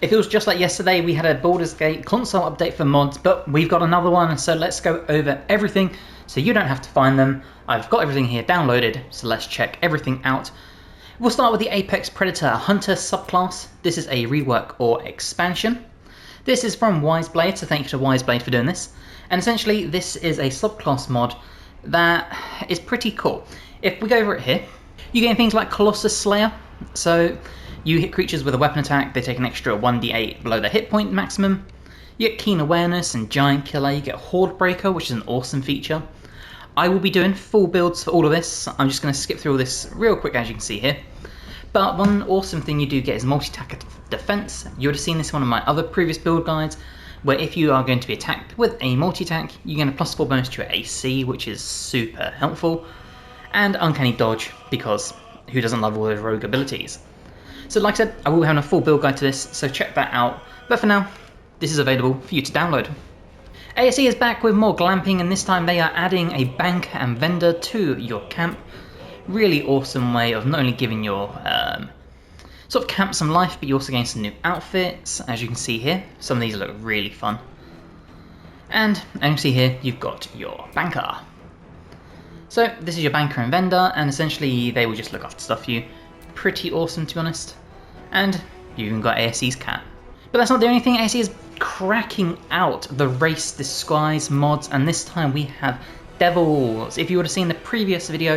It feels just like yesterday we had a Baldur's Gate console update for mods, but we've got another one, so let's go over everything so you don't have to find them. I've got everything here downloaded, so let's check everything out. We'll start with the Apex Predator Hunter subclass. This is a rework or expansion. This is from Wiseblade, so thank you to Wiseblade for doing this. And essentially this is a subclass mod that is pretty cool. If we go over it here, you get things like Colossus Slayer. So you hit creatures with a weapon attack, they take an extra 1d8 below their hit point maximum. You get Keen Awareness and Giant Killer, you get Horde Breaker, which is an awesome feature. I will be doing full builds for all of this. I'm just going to skip through all this real quick, as you can see here. But one awesome thing you do get is multi-attack defense. You would have seen this in one of my other previous build guides, where if you are going to be attacked with a multi-attack, you get a +4 bonus to your AC, which is super helpful. And Uncanny Dodge, because who doesn't love all those rogue abilities? So like I said, I will have a full build guide to this, so check that out. But for now, this is available for you to download. ASE is back with more glamping, and this time they are adding a bank and vendor to your camp. Really awesome way of not only giving your sort of camp some life, but you also gain some new outfits. As you can see here, some of these look really fun. And as you can see here, you've got your banker. So this is your banker and vendor, and essentially they will just look after stuff for you. Pretty awesome, to be honest. And you even got ASE's cat. But that's not the only thing. ASE is cracking out the race disguise mods, and this time we have devils. If you would have seen the previous video,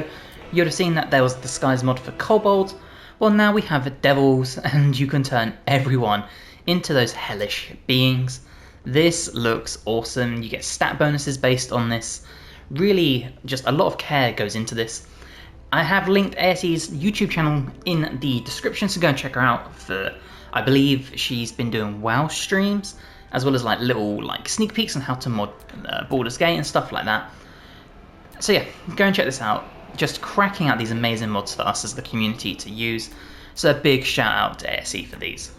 you would have seen that there was a disguise mod for kobolds. Well, now we have devils, and you can turn everyone into those hellish beings. This looks awesome. You get stat bonuses based on this. Really, just a lot of care goes into this. I have linked ASE's YouTube channel in the description, so go and check her out. For, I believe she's been doing WoW streams, as well as like little sneak peeks on how to mod Baldur's Gate and stuff like that. So yeah, go and check this out. Just cracking out these amazing mods for us as the community to use. So a big shout out to ASE for these.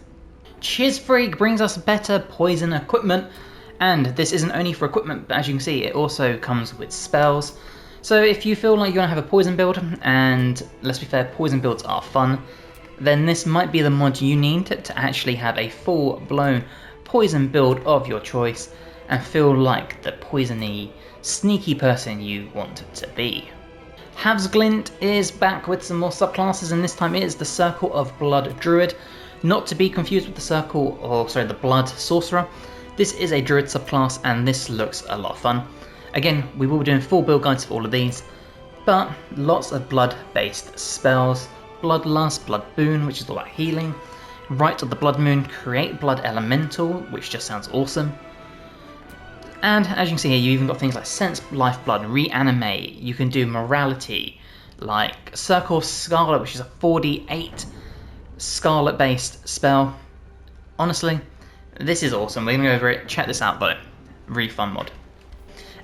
Chizfreak brings us better poison equipment. And this isn't only for equipment, but as you can see, it also comes with spells. So if you feel like you want to have a poison build, and let's be fair, poison builds are fun, then this might be the mod you need to actually have a full-blown poison build of your choice and feel like the poisony, sneaky person you want to be. Havsglint is back with some more subclasses, and this time it is the Circle of Blood Druid, not to be confused with the Blood Sorcerer. This is a Druid subclass, and this looks a lot of fun. Again, we will be doing full build guides for all of these, but lots of blood-based spells. Bloodlust, Blood Boon, which is all about healing. Rite of the Blood Moon, Create Blood Elemental, which just sounds awesome. And as you can see here, you even got things like Sense Lifeblood, Reanimate. You can do Morality, like Circle of Scarlet, which is a 4d8 Scarlet-based spell. Honestly, this is awesome. We're going to go over it. Check this out, though. Really fun mod.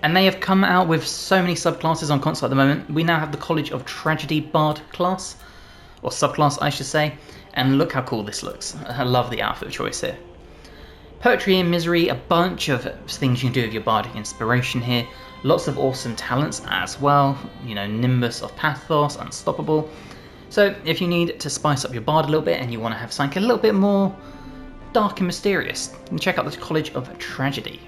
And they have come out with so many subclasses on console at the moment. We now have the College of Tragedy Bard class, or subclass I should say, and look how cool this looks. I love the outfit choice here. Poetry and Misery, a bunch of things you can do with your bardic inspiration here. Lots of awesome talents as well, you know, Nimbus of Pathos, Unstoppable. So if you need to spice up your bard a little bit and you want to have something a little bit more dark and mysterious, you can check out the College of Tragedy.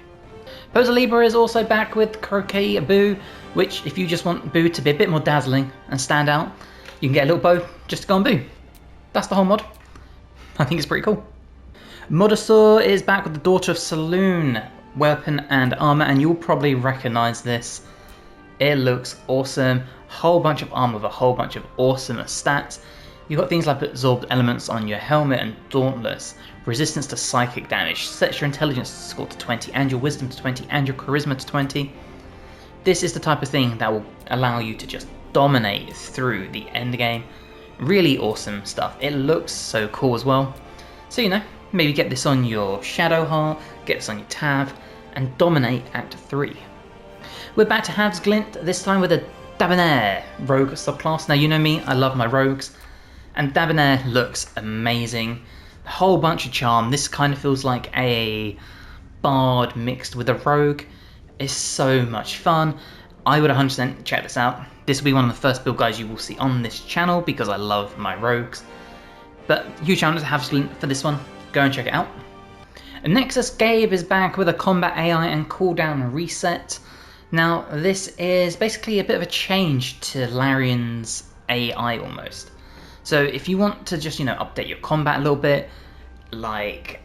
Poser Libra is also back with Croquet Boo, which if you just want Boo to be a bit more dazzling and stand out, you can get a little bow just to go on Boo. That's the whole mod. I think it's pretty cool. Modasaur is back with the Daughter of Saloon, weapon and armor, and you'll probably recognize this. It looks awesome. Whole bunch of armor with a whole bunch of awesome stats. You've got things like absorbed elements on your helmet and Dauntless, resistance to psychic damage, sets your intelligence score to 20 and your wisdom to 20 and your charisma to 20. This is the type of thing that will allow you to just dominate through the end game. Really awesome stuff. It looks so cool as well. So, you know, maybe get this on your Shadow Heart, get this on your Tav, and dominate Act 3. We're back to Havsglint, this time with a Davinire Rogue subclass. Now, you know me, I love my rogues, and Davinire looks amazing. A whole bunch of charm. This kind of feels like a bard mixed with a rogue. It's so much fun. I would 100% check this out. This will be one of the first build guides you will see on this channel because I love my rogues. But huge challenge to Havsglint for this one. Go and check it out. Nexus Gabe is back with a combat AI and cooldown reset. Now, this is basically a bit of a change to Larian's AI almost. So if you want to just, update your combat a little bit, like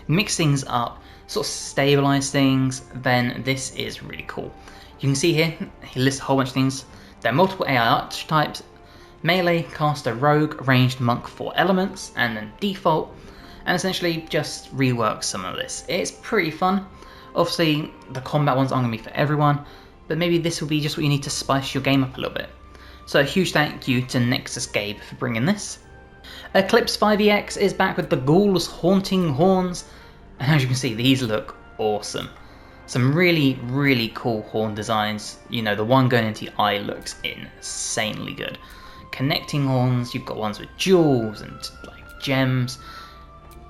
mix things up, sort of stabilize things, then this is really cool. You can see here, he lists a whole bunch of things. There are multiple AI archetypes: melee, caster, rogue, ranged, monk, 4 elements, and then default, and essentially just rework some of this. It's pretty fun. Obviously, the combat ones aren't going to be for everyone, but maybe this will be just what you need to spice your game up a little bit. So a huge thank you to Nexus Gabe for bringing this. Eclipse 5EX is back with the Ghouls Horns, and as you can see, these look awesome. Some really, really cool horn designs. The one going into the eye looks insanely good. Connecting horns, you've got ones with jewels and like gems.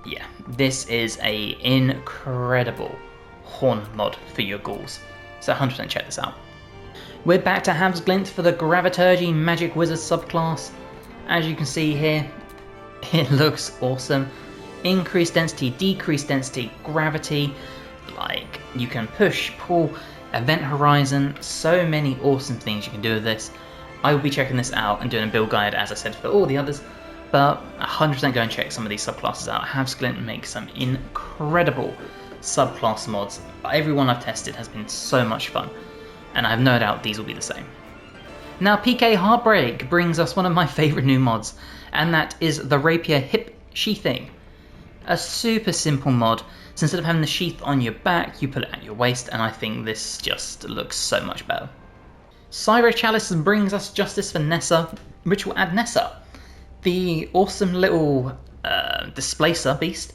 Yeah, this is a incredible horn mod for your ghouls. So 100% check this out. We're back to Havsglint for the Graviturgy Magic Wizard subclass. As you can see here, it looks awesome. Increased density, decreased density, gravity, like you can push, pull, event horizon, so many awesome things you can do with this. I will be checking this out and doing a build guide, as I said, for all the others, but 100% go and check some of these subclasses out. Havsglint makes some incredible subclass mods. Everyone I've tested has been so much fun, and I have no doubt these will be the same. Now PK Heartbreak brings us one of my favourite new mods, and that is the Rapia Hip Sheathing. A super simple mod, so instead of having the sheath on your back, you put it at your waist, and I think this just looks so much better. Cyber Chalice brings us Justice for Nessa, which will add Nessa, the awesome little displacer beast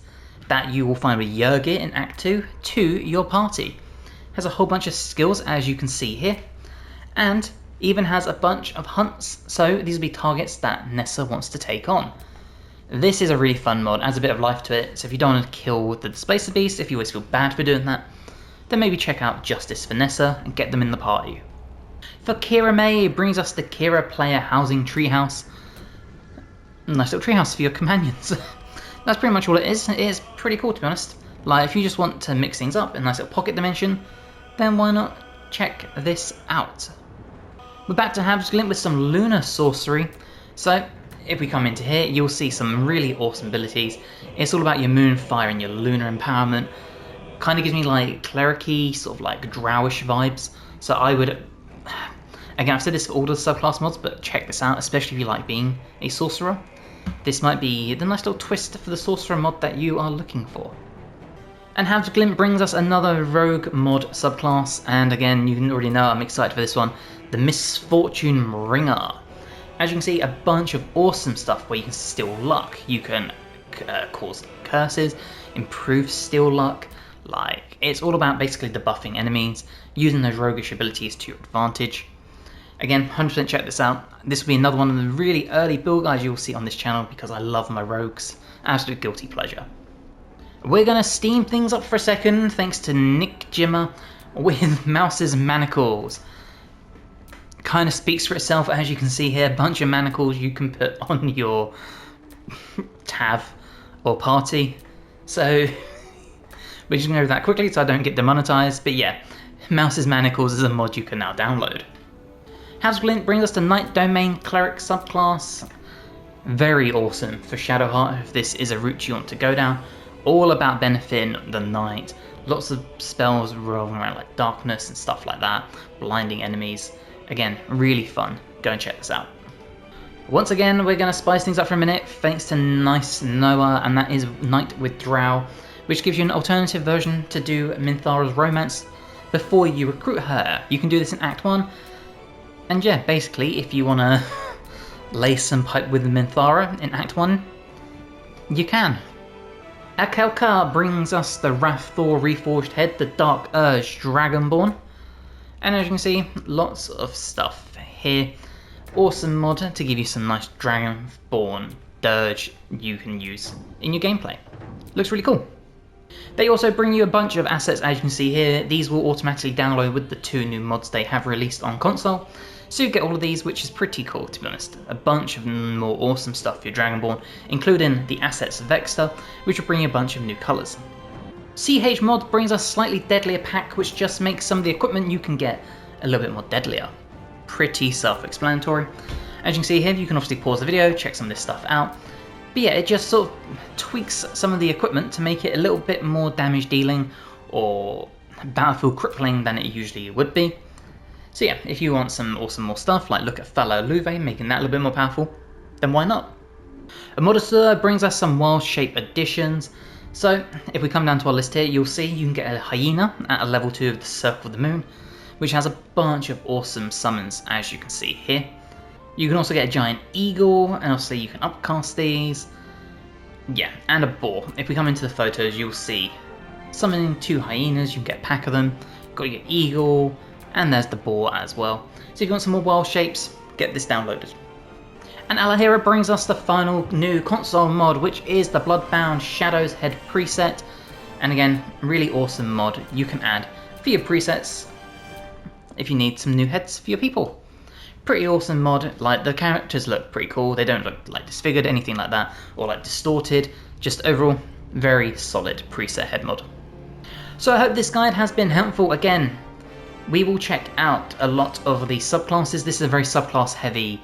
that you will find with Yergir in Act 2, to your party. Has a whole bunch of skills, as you can see here, and even has a bunch of hunts, so these will be targets that Nessa wants to take on. This is a really fun mod, adds a bit of life to it, so if you don't want to kill the Displacer Beast, if you always feel bad for doing that, then maybe check out Justice for Nessa and get them in the party. For Kira May, it brings us the Kira Player Housing Treehouse. Nice little treehouse for your companions. That's pretty much all it is. It is pretty cool, to be honest. Like, if you just want to mix things up in a nice little pocket dimension, then why not check this out. We're back to Havsglint with some lunar sorcery. So if we come into here, you'll see some really awesome abilities. It's all about your moon fire and your lunar empowerment. Kind of gives me like cleric-y, sort of like drowish vibes. So I would, again, I've said this for all the subclass mods, but check this out, especially if you like being a sorcerer. This might be the nice little twist for the sorcerer mod that you are looking for. And Havsglint brings us another rogue mod subclass, and again, you can already know I'm excited for this one, the Misfortune Ringer. As you can see, a bunch of awesome stuff where you can steal luck. You can cause curses, improve steal luck. Like, it's all about basically debuffing enemies, using those roguish abilities to your advantage. Again, 100% check this out. This will be another one of the really early build guides you'll see on this channel because I love my rogues. Absolute guilty pleasure. We're going to steam things up for a second thanks to Nick Jimmer with Mouse's Manacles. Kind of speaks for itself, as you can see here. A bunch of manacles you can put on your tav or party. So we're just going to go over that quickly so I don't get demonetized. But yeah, Mouse's Manacles is a mod you can now download. Havsglint brings us the Night Domain Cleric subclass. Very awesome for Shadowheart if this is a route you want to go down. All about benefiting the night. Lots of spells revolving around like darkness and stuff like that. Blinding enemies. Again, really fun. Go and check this out. Once again, we're going to spice things up for a minute thanks to Nice Noah, and that is Night with Drow, which gives you an alternative version to do Minthara's romance before you recruit her. You can do this in Act 1. And yeah, basically, if you want to lay some pipe with Minthara in Act 1, you can. Akelka brings us the Rathor Reforged Head, the Dark Urge Dragonborn. And as you can see, lots of stuff here. Awesome mod to give you some nice Dragonborn dirge you can use in your gameplay. Looks really cool. They also bring you a bunch of assets, as you can see here. These will automatically download with the 2 new mods they have released on console. So you get all of these, which is pretty cool, to be honest. A bunch of more awesome stuff for your Dragonborn, including the assets Vexter, which will bring you a bunch of new colours. CH mod brings us slightly deadlier pack, which just makes some of the equipment you can get a little bit more deadlier. Pretty self-explanatory. As you can see here, you can obviously pause the video, check some of this stuff out. But yeah, it just sort of tweaks some of the equipment to make it a little bit more damage dealing or battlefield crippling than it usually would be. So yeah, if you want some awesome more stuff, like look at fellow Louve, making that a little bit more powerful, then why not? A Modestor brings us some wild shape additions. So if we come down to our list here, you'll see you can get a hyena at a level 2 of the Circle of the Moon, which has a bunch of awesome summons, as you can see here. You can also get a giant eagle, and obviously you can upcast these. Yeah, and a boar. If we come into the photos, you'll see summoning 2 hyenas, you can get a pack of them. You've got your eagle, and there's the boar as well. So if you want some more wild shapes, get this downloaded. And Alahira brings us the final new console mod, which is the Bloodbound Shadows head preset. And again, really awesome mod you can add for your presets if you need some new heads for your people. Pretty awesome mod, like the characters look pretty cool, they don't look like disfigured, anything like that, or like distorted, just overall, very solid preset head mod. So I hope this guide has been helpful. Again, we will check out a lot of the subclasses. This is a very subclass heavy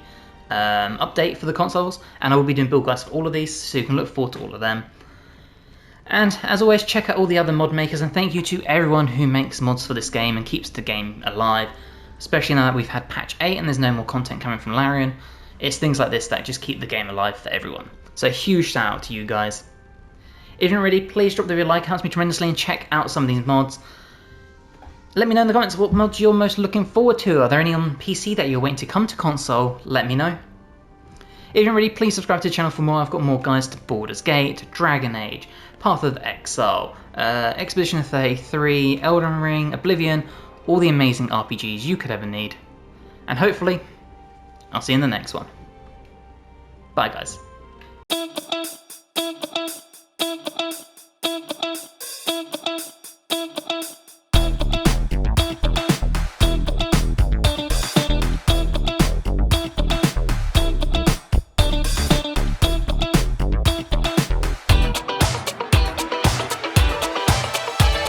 update for the consoles, and I will be doing build guides for all of these, so you can look forward to all of them. And as always, check out all the other mod makers, and thank you to everyone who makes mods for this game and keeps the game alive. Especially now that we've had patch 8 and there's no more content coming from Larian. It's things like this that just keep the game alive for everyone. So a huge shout out to you guys. If you're not ready, please drop the video like, it helps me tremendously, and check out some of these mods. Let me know in the comments what mods you're most looking forward to. Are there any on PC that you're waiting to come to console? Let me know. If you're not ready, please subscribe to the channel for more. I've got more guides to Baldur's Gate, Dragon Age, Path of Exile, Expedition 33, Elden Ring, Oblivion, all the amazing RPGs you could ever need. And hopefully, I'll see you in the next one. Bye guys.